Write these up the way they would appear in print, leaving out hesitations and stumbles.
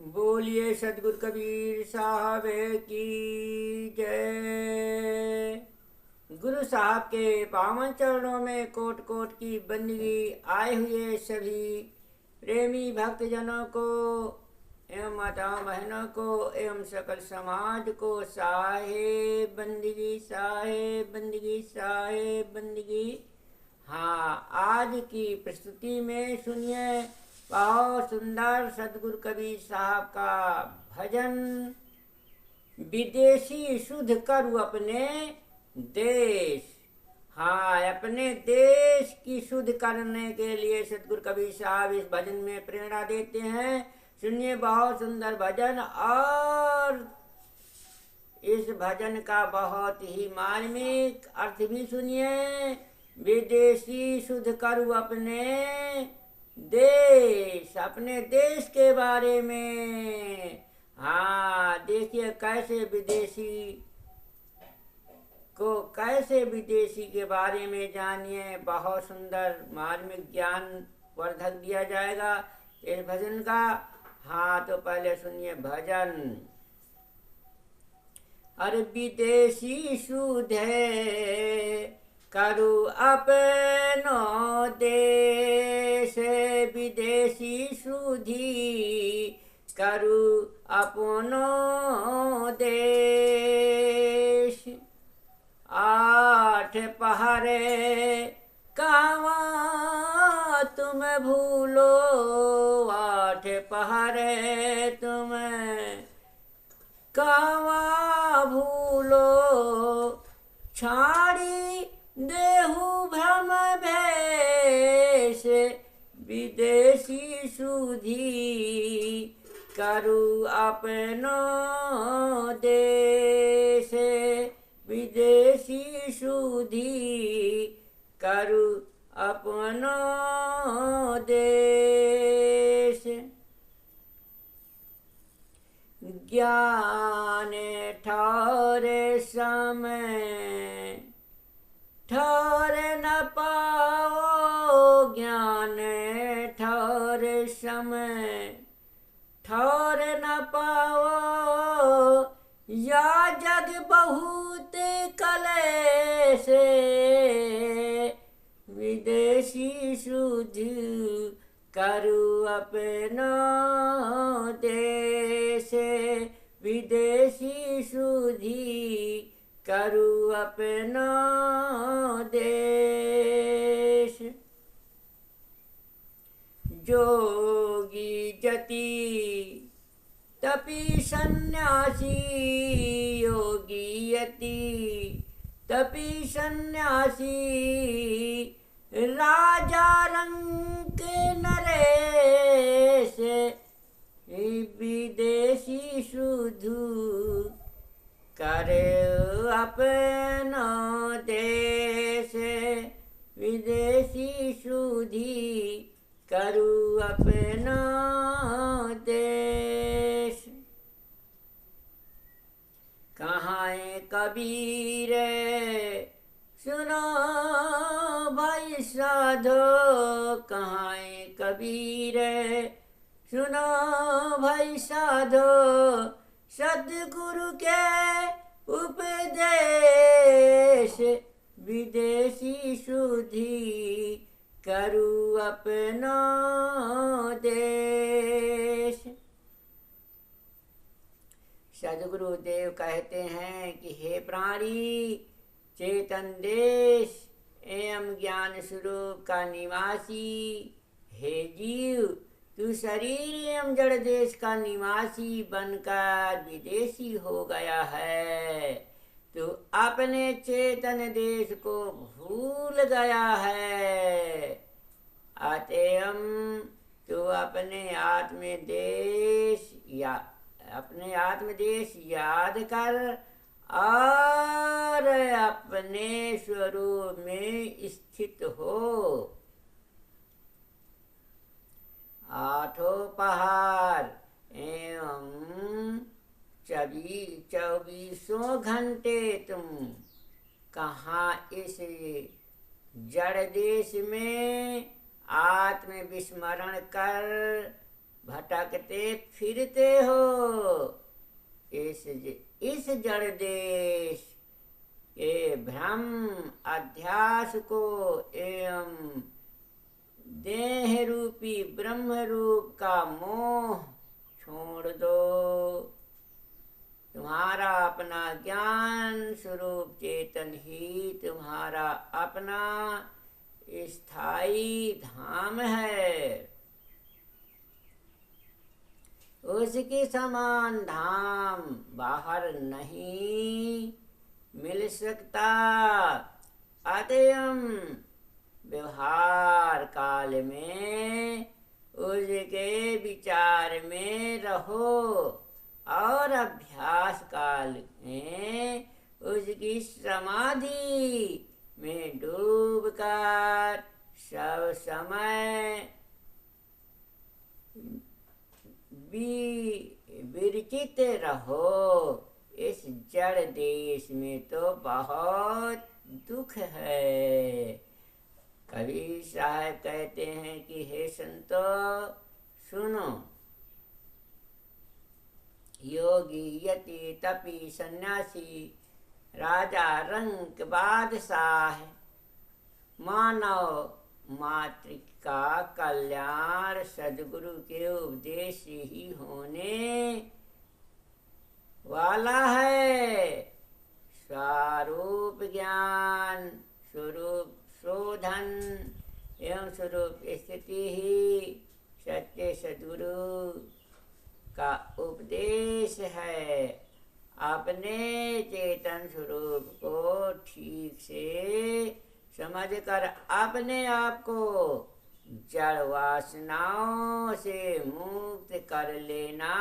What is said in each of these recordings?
बोलिए सदगुरु कबीर साहब की जय। गुरु साहब के पावन चरणों में कोट कोट की बंदगी। आए हुए सभी प्रेमी भक्तजनों को एवं माताओं बहनों को एवं सकल समाज को साहेब बंदगी, साहेब बंदगी, साहेब बंदगी। हाँ, आज की प्रस्तुति में सुनिए बहुत सुंदर सदगुरु कबीर साहब का भजन। विदेशी शुद्ध करु अपने देश। हाँ, अपने देश की शुद्ध करने के लिए सदगुरु कबीर साहब इस भजन में प्रेरणा देते हैं। सुनिए बहुत सुंदर भजन, और इस भजन का बहुत ही मार्मिक अर्थ भी सुनिए। विदेशी शुद्ध करु अपने देश, अपने देश के बारे में। हाँ, देखिए कैसे विदेशी के बारे में जानिए। बहुत सुंदर मार्मिक ज्ञान वर्धक दिया जाएगा इस भजन का। हाँ, तो पहले सुनिए भजन। अरे विदेशी शुद्ध करु अपनो देश, विदेशी शुद्धि करु अपनो देश। आठ पहरे कावा तुम भूलो, आठ पहरे तुम कावा भूलो। छाड़ी देहु भ्रम भेष, विदेशी शुद्धि करु अपनो देश, विदेशी शुद्धि करु अपनो देश। ज्ञान ठौरे समय ठौर न पाओ, ज्ञान ठौरे समय ठौर न पाओ। या जग बहुत कलेश, विदेशी शुद्ध करु अपनो देश, विदेशी शुद्धि करु अपनो देश। जोगी जति तपी सन्यासी, योगी यति तपी सन्यासी। राजा रंक नरेश, विदेशी शुद्ध करे अपनो देश, विदेशी शुद्धि करु अपनो देश। कहाँ कबीर सुनो भाई साधो, कहाँ कबीर सुनो भाई साधो। सद्गुरु के उपदेश, विदेशी शुद्धि करु अपनो देश। सद्गुरुदेव कहते हैं कि हे प्राणी, चेतन देश एवं ज्ञान स्वरूप का निवासी, हे जीव, तू शरीर एवं जड़ देश का निवासी बनकर विदेशी हो गया है। तू अपने चेतन देश को भूल गया है। अतएव तू अपने आत्मदेश याद कर और अपने स्वरूप में स्थित हो। आठों पहाड़ एवं 24 घंटे तुम कहाँ इस जड़ देश में आत्म विस्मरण कर भटकते फिरते हो इस जड़ देश के भ्रम अध्यास को एवं देह रूपी ब्रह्म रूप का मोह छोड़ दो। तुम्हारा अपना ज्ञान स्वरूप चेतन ही तुम्हारा अपना स्थायी धाम है। उसके समान धाम बाहर नहीं मिल सकता। अतएव व्यवहार काल में उसके विचार में रहो और अभ्यास काल में उसकी समाधि में डूबकर सब समय विरचित रहो। इस जड़ देश में तो बहुत दुख है। कबीर साहब कहते हैं कि हे संतो सुनो, योगी यति तपी सन्यासी राजा रंक बादशाह मानव मात्र का कल्याण सद्गुरु के उपदेश ही होने वाला है। स्वरूप ज्ञान स्वरूप शोधन एवं स्वरूप स्थिति ही सत्य सद्गुरु का उपदेश है। अपने चेतन स्वरूप को ठीक से समझकर अपने आप को जड़ वासनाओं से मुक्त कर लेना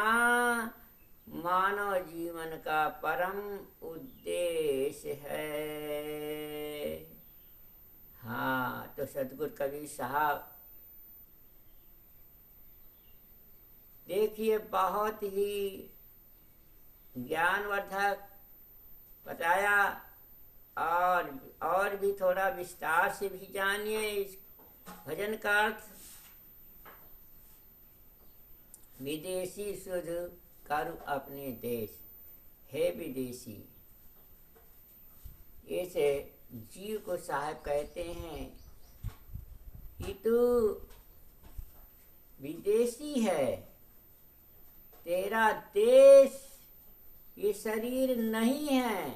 मानव जीवन का परम उद्देश्य है। हाँ, तो सद्गुरु कबीर साहब देखिए बहुत ही ज्ञानवर्धक बताया, और भी थोड़ा विस्तार से भी जानिए इस भजन का अर्थ। विदेशी सुध करु अपने देश, हे विदेशी। ऐसे जीव को साहब कहते हैं कि तू विदेशी है, तेरा देश ये शरीर नहीं है,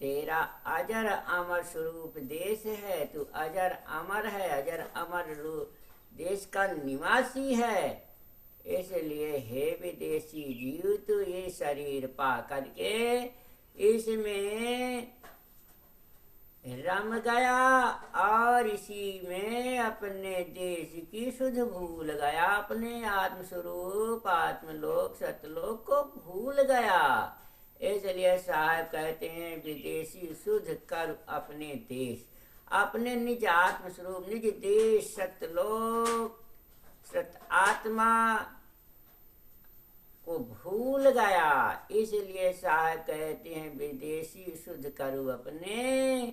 तेरा अजर अमर स्वरूप देश है। तू अजर अमर है, अजर अमर रूप देश का निवासी है। इसलिए हे विदेशी जीव, तू ये शरीर पा करके इसमें रम गया और इसी में अपने देश की सुध भूल गया, अपने आत्मस्वरूप आत्मलोक सतलोक को भूल गया। इसलिए साहब कहते हैं विदेशी सुध कर अपने देश, अपने निज आत्मस्वरूप निज देश सतलोक सत आत्मा को भूल गया। इसलिए साहब कहते हैं विदेशी शुद्ध करो अपने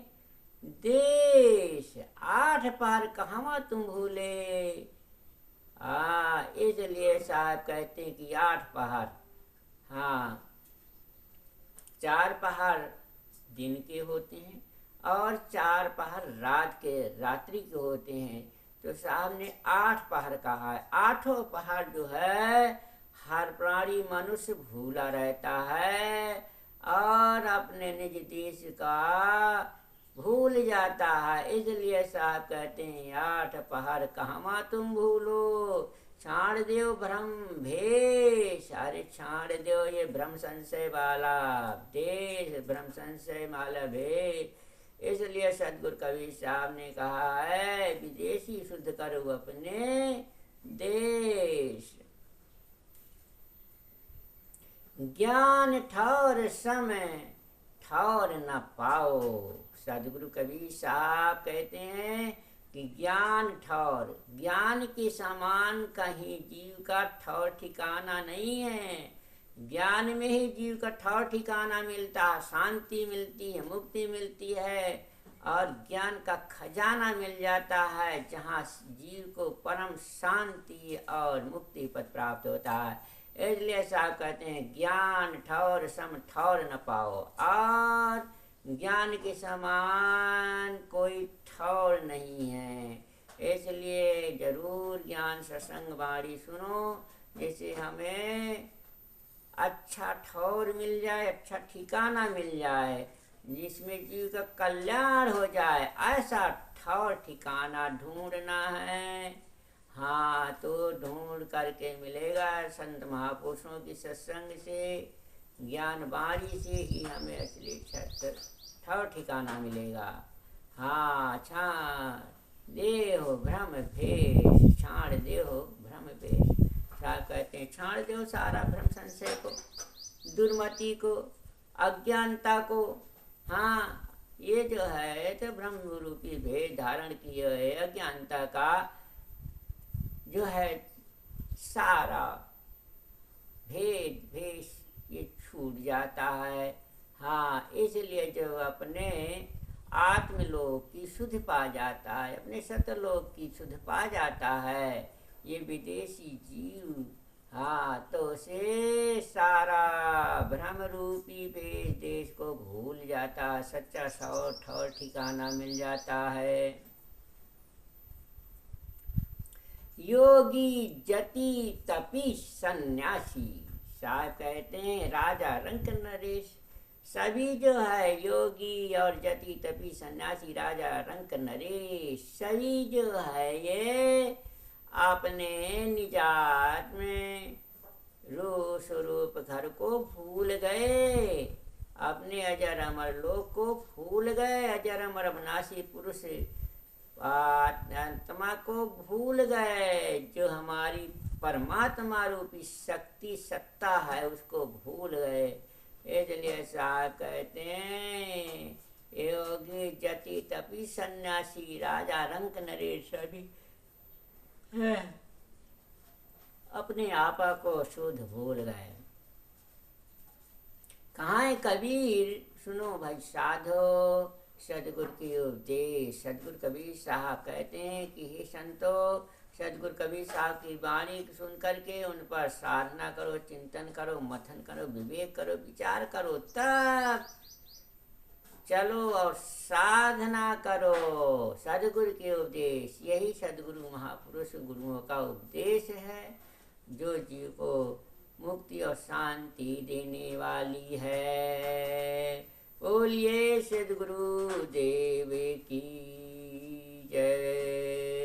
देश। 8 पहर कहाँ तुम भूले। इसलिए साहब कहते हैं कि 8 पहर, 4 पहर दिन के होते हैं और 4 पहर रात्रि के होते हैं। तो साहब ने 8 पहर कहा है। 8 पहर जो है हर प्राणी मनुष्य भूला रहता है और अपने निज देश का भूल जाता है। इसलिए साहब कहते हैं 8 पहर कहाँ तुम भूलो। छाड़ दो भ्रम भेष, अरे छाड़ दो ये भ्रम संशय वाला देश, भ्रम संशय वाला भेष। इसलिए सदगुरु कबीर साहब ने कहा है विदेशी शुद्ध करो अपने देश। ज्ञान ठौर समय ठौर न पाओ। सदगुरु कबीर साहब कहते हैं कि ज्ञान ठौर, ज्ञान के समान कहीं जीव का ठौर ठिकाना नहीं है। ज्ञान में ही जीव का ठौर ठिकाना मिलता है, शांति मिलती है, मुक्ति मिलती है। और ज्ञान का खजाना मिल जाता है, जहाँ जीव को परम शांति और मुक्ति पद प्राप्त होता है। इसलिए साहब कहते हैं ज्ञान ठौर सम ठौर न पाओ, और ज्ञान के समान कोई ठौर नहीं है। इसलिए जरूर ज्ञान सत्संग वाणी सुनो, जिससे हमें अच्छा ठौर मिल जाए, अच्छा ठिकाना मिल जाए, जिसमें जीव का कल्याण हो जाए। ऐसा ठौर ठिकाना ढूंढना है। हाँ, तो ढूंढ करके मिलेगा। संत महापुरुषों की सत्संग से, ज्ञान वाणी से ही हमें असली ठौर ठिकाना मिलेगा। हाँ, छाड़ देहो भ्रम भेष, छाड़ देहो भ्रम भेष। साहब कहते हैं छाड़ दो सारा भ्रम संशय को, दुर्मति को, अज्ञानता को। हाँ, ये जो है तो ब्रह्म रूपी भेद धारण किए है, अज्ञानता का जो है सारा भेद भेष ये छूट जाता है। हाँ, इसलिए जो अपने आत्मलोक की सुध पा जाता है, अपने सतलोक की सुध पा जाता है, ये विदेशी जीव, हाँ, तो उसे सारा भ्रम रूपी भेष देश को भूल जाता है, सच्चा सौ ठौर ठिकाना मिल जाता है। योगी जति तपी सन्यासी, साहब कहते हैं राजा रंक नरेश, सभी जो है योगी और जति तपी सन्यासी राजा रंक नरेश, सभी जो है ये अपने निजात में रूप स्वरूप घर को भूल गए, अपने अजर अमर लोक को भूल गए, अजर अमर अविनाशी पुरुष आत्मा को भूल गए, जो हमारी परमात्मा रूपी शक्ति सत्ता है उसको भूल गए। इसलिए साहब कहते हैं योगी जति तपी सन्यासी राजा रंक नरेश, सभी अपने आपा को शुद्ध भूल गए। कहाँ है कबीर, सुनो भाई साधो सदगुरु की उपदेश। सदगुरु कबीर साहब कहते हैं कि हे संतो, सदगुरु कबीर साहब की वाणी सुन करके उन पर साधना करो, चिंतन करो, मथन करो, विवेक करो, विचार करो, तब चलो और साधना करो। सदगुरु के उपदेश, यही सदगुरु महापुरुष गुरुओं का उपदेश है, जो जीव को मुक्ति और शांति देने वाली है। बोलिए सदगुरु देव की जय।